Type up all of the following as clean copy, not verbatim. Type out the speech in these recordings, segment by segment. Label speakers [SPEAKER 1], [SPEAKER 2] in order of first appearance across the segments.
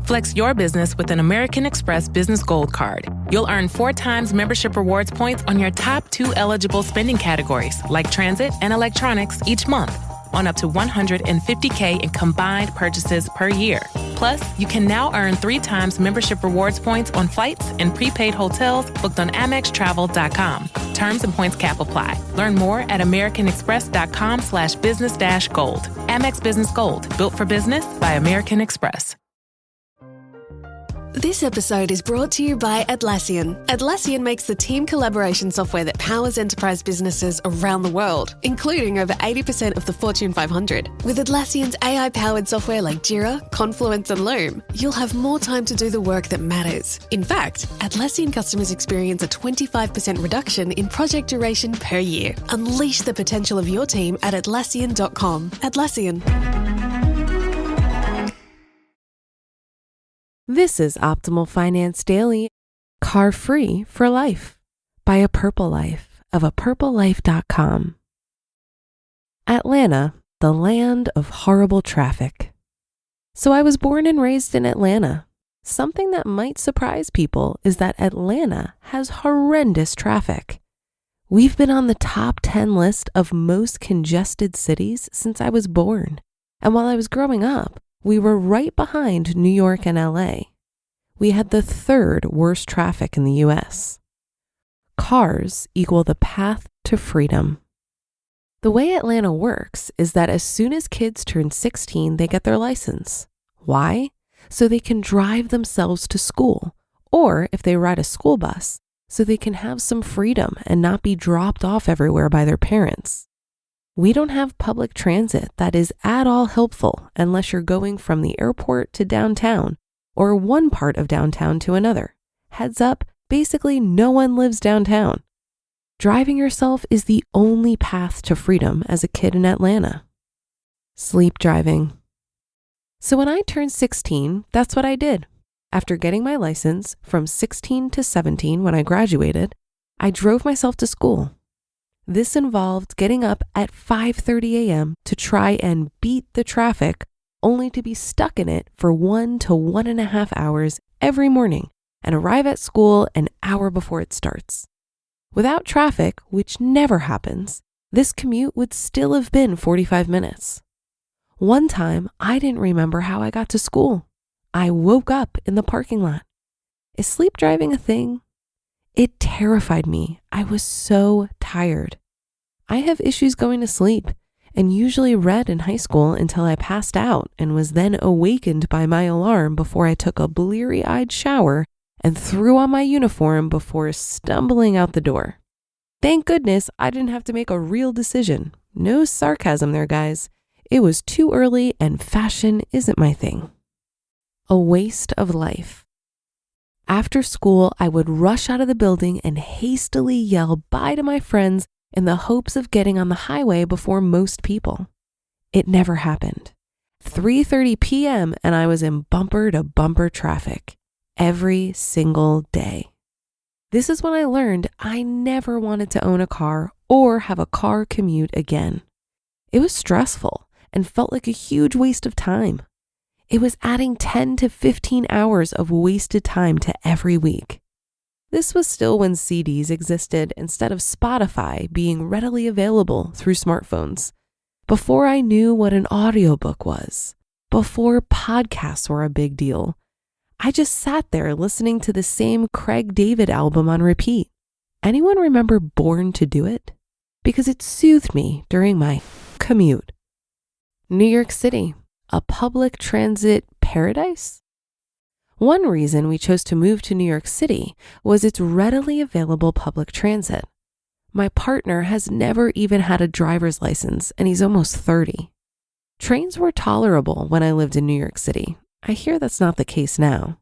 [SPEAKER 1] Flex your business with an American Express Business Gold Card. You'll earn 4 times membership rewards points on your top 2 eligible spending categories, like transit and electronics, each month, on up to $150K in combined purchases per year. Plus, you can now earn 3 times membership rewards points on flights and prepaid hotels booked on AmexTravel.com. Terms and points cap apply. Learn more at americanexpress.com/business-gold. Amex Business Gold, built for business by American Express.
[SPEAKER 2] This episode is brought to you by Atlassian. Atlassian makes the team collaboration software that powers enterprise businesses around the world, including over 80% of the Fortune 500. With Atlassian's AI-powered software like Jira, Confluence, and Loom, you'll have more time to do the work that matters. In fact, Atlassian customers experience a 25% reduction in project duration per year. Unleash the potential of your team at Atlassian.com. Atlassian.
[SPEAKER 3] This is Optimal Finance Daily, Carfree for Life by A Purple Life of apurplelife.com. Atlanta, the land of horrible traffic. So I was born and raised in Atlanta. Something that might surprise people is that Atlanta has horrendous traffic. We've been on the top 10 list of most congested cities since I was born. And while I was growing up, we were right behind New York and LA. We had the 3rd worst traffic in the US. Cars equal the path to freedom. The way Atlanta works is that as soon as kids turn 16, they get their license. Why? So they can drive themselves to school, or if they ride a school bus, so they can have some freedom and not be dropped off everywhere by their parents. We don't have public transit that is at all helpful unless you're going from the airport to downtown or one part of downtown to another. Heads up, basically no one lives downtown. Driving yourself is the only path to freedom as a kid in Atlanta. Sleep driving. So when I turned 16, that's what I did. After getting my license from 16 to 17 when I graduated, I drove myself to school. This involved getting up at 5:30 a.m. to try and beat the traffic, only to be stuck in it for 1 to 1.5 hours every morning and arrive at school an hour before it starts. Without traffic, which never happens, this commute would still have been 45 minutes. One time, I didn't remember how I got to school. I woke up in the parking lot. Is sleep driving a thing? It terrified me. I was so tired. I have issues going to sleep and usually read in high school until I passed out and was then awakened by my alarm before I took a bleary-eyed shower and threw on my uniform before stumbling out the door. Thank goodness I didn't have to make a real decision. No sarcasm there, guys. It was too early and fashion isn't my thing. A waste of life. After school, I would rush out of the building and hastily yell bye to my friends in the hopes of getting on the highway before most people. It never happened. 3:30 p.m. and I was in bumper-to-bumper traffic every single day. This is when I learned I never wanted to own a car or have a car commute again. It was stressful and felt like a huge waste of time. It was adding 10 to 15 hours of wasted time to every week. This was still when CDs existed instead of Spotify being readily available through smartphones. Before I knew what an audiobook was. Before podcasts were a big deal. I just sat there listening to the same Craig David album on repeat. Anyone remember Born to Do It? Because it soothed me during my commute. New York City. A public transit paradise? One reason we chose to move to New York City was its readily available public transit. My partner has never even had a driver's license and he's almost 30. Trains were tolerable when I lived in New York City. I hear that's not the case now.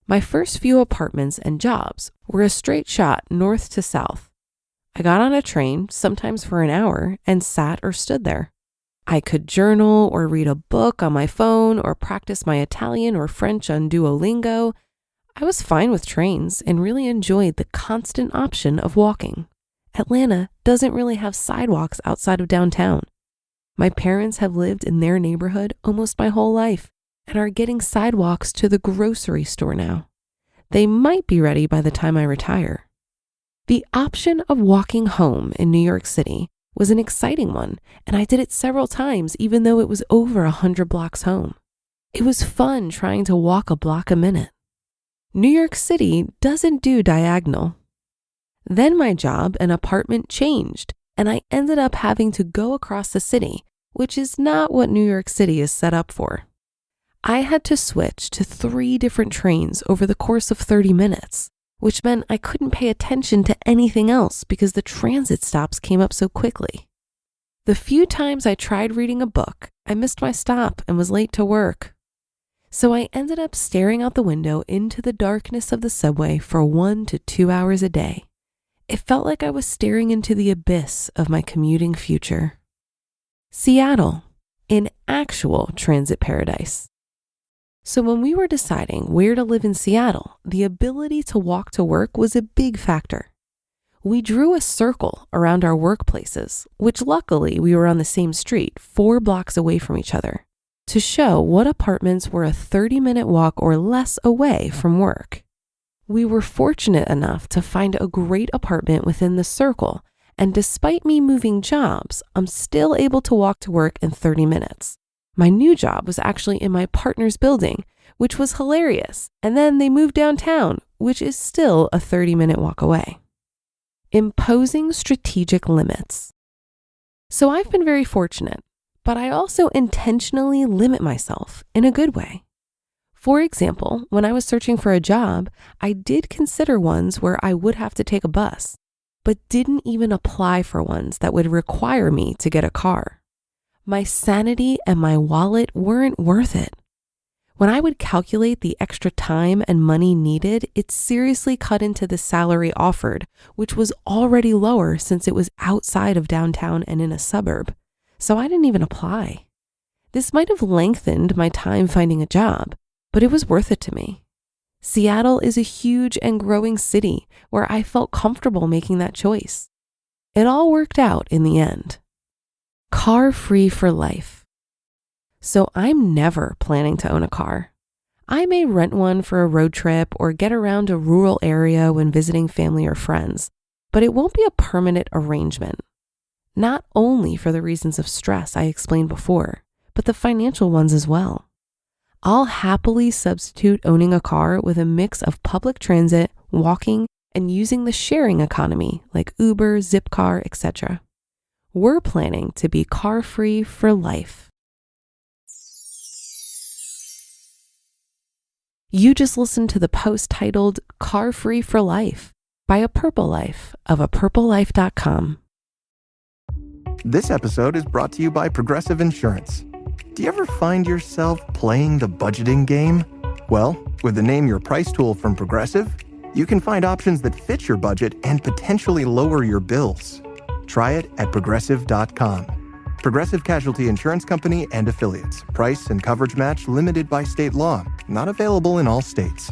[SPEAKER 3] My first few apartments and jobs were a straight shot north to south. I got on a train, sometimes for an hour, and sat or stood there. I could journal or read a book on my phone or practice my Italian or French on Duolingo. I was fine with trains and really enjoyed the constant option of walking. Atlanta doesn't really have sidewalks outside of downtown. My parents have lived in their neighborhood almost my whole life, and are getting sidewalks to the grocery store now. They might be ready by the time I retire. The option of walking home in New York City was an exciting one, and I did it several times even though it was over 100 blocks home. It was fun trying to walk a block a minute. New York City doesn't do diagonal. Then my job and apartment changed, and I ended up having to go across the city, which is not what New York City is set up for. I had to switch to 3 different trains over the course of 30 minutes, which meant I couldn't pay attention to anything else because the transit stops came up so quickly. The few times I tried reading a book, I missed my stop and was late to work. So I ended up staring out the window into the darkness of the subway for 1 to 2 hours a day. It felt like I was staring into the abyss of my commuting future. Seattle, an actual transit paradise. So when we were deciding where to live in Seattle, the ability to walk to work was a big factor. We drew a circle around our workplaces, which luckily we were on the same street, 4 blocks away from each other, to show what apartments were a 30-minute walk or less away from work. We were fortunate enough to find a great apartment within the circle, and despite me moving jobs, I'm still able to walk to work in 30 minutes. My new job was actually in my partner's building, which was hilarious, and then they moved downtown, which is still a 30-minute walk away. Imposing strategic limits. So I've been very fortunate, but I also intentionally limit myself in a good way. For example, when I was searching for a job, I did consider ones where I would have to take a bus, but didn't even apply for ones that would require me to get a car. My sanity and my wallet weren't worth it. When I would calculate the extra time and money needed, it seriously cut into the salary offered, which was already lower since it was outside of downtown and in a suburb. So I didn't even apply. This might have lengthened my time finding a job, but it was worth it to me. Seattle is a huge and growing city where I felt comfortable making that choice. It all worked out in the end. Car-free for life. So I'm never planning to own a car. I may rent one for a road trip or get around a rural area when visiting family or friends, but it won't be a permanent arrangement. Not only for the reasons of stress I explained before, but the financial ones as well. I'll happily substitute owning a car with a mix of public transit, walking, and using the sharing economy like Uber, Zipcar, etc. We're planning to be car-free for life. You just listened to the post titled Car-Free for Life by A Purple Life of apurplelife.com.
[SPEAKER 4] This episode is brought to you by Progressive Insurance. Do you ever find yourself playing the budgeting game? Well, with the Name Your Price tool from Progressive, you can find options that fit your budget and potentially lower your bills. Try it at progressive.com. Progressive Casualty Insurance Company and Affiliates. Price and coverage match limited by state law. Not available in all states.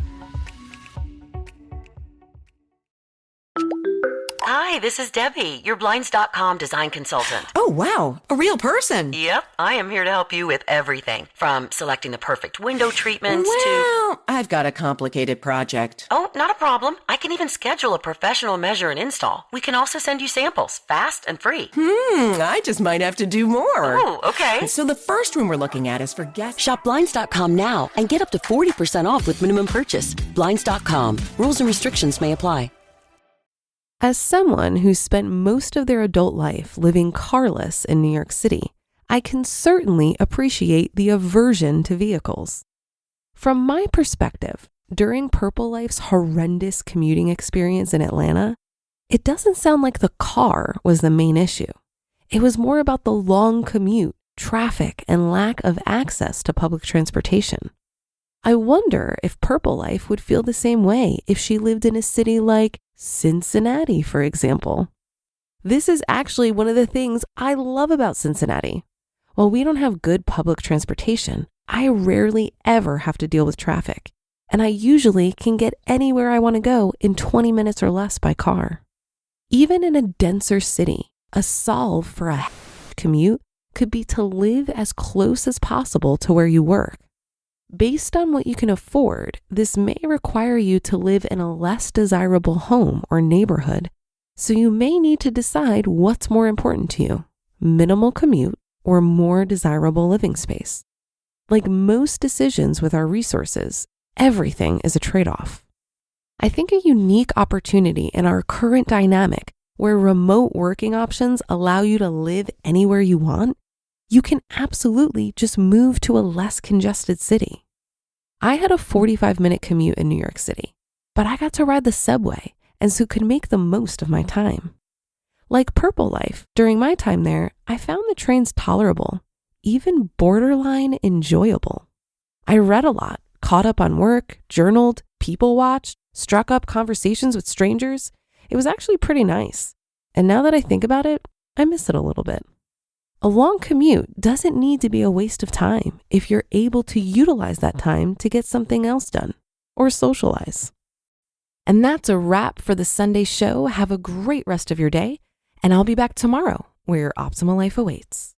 [SPEAKER 5] Hi, this is Debbie, your Blinds.com design consultant.
[SPEAKER 6] Oh, wow. A real person.
[SPEAKER 5] Yep, I am here to help you with everything, from selecting the perfect window treatments
[SPEAKER 6] Well, I've got a complicated project.
[SPEAKER 5] Oh, not a problem. I can even schedule a professional measure and install. We can also send you samples, fast and free.
[SPEAKER 6] I just might have to do more.
[SPEAKER 5] Oh, okay.
[SPEAKER 6] So the first room we're looking at is for guests.
[SPEAKER 7] Shop Blinds.com now and get up to 40% off with minimum purchase. Blinds.com. Rules and restrictions may apply.
[SPEAKER 3] As someone who spent most of their adult life living carless in New York City, I can certainly appreciate the aversion to vehicles. From my perspective, during Purple Life's horrendous commuting experience in Atlanta, it doesn't sound like the car was the main issue. It was more about the long commute, traffic, and lack of access to public transportation. I wonder if Purple Life would feel the same way if she lived in a city like Cincinnati, for example. This is actually one of the things I love about Cincinnati. While we don't have good public transportation, I rarely ever have to deal with traffic, and I usually can get anywhere I want to go in 20 minutes or less by car. Even in a denser city, a solve for a commute could be to live as close as possible to where you work. Based on what you can afford, this may require you to live in a less desirable home or neighborhood, so you may need to decide what's more important to you, minimal commute or more desirable living space. Like most decisions with our resources, everything is a trade-off. I think a unique opportunity in our current dynamic where remote working options allow you to live anywhere you want, you can absolutely just move to a less congested city. I had a 45-minute commute in New York City, but I got to ride the subway and so could make the most of my time. Like Purple Life, during my time there, I found the trains tolerable, even borderline enjoyable. I read a lot, caught up on work, journaled, people watched, struck up conversations with strangers. It was actually pretty nice. And now that I think about it, I miss it a little bit. A long commute doesn't need to be a waste of time if you're able to utilize that time to get something else done or socialize. And that's a wrap for the Sunday show. Have a great rest of your day, and I'll be back tomorrow where your optimal life awaits.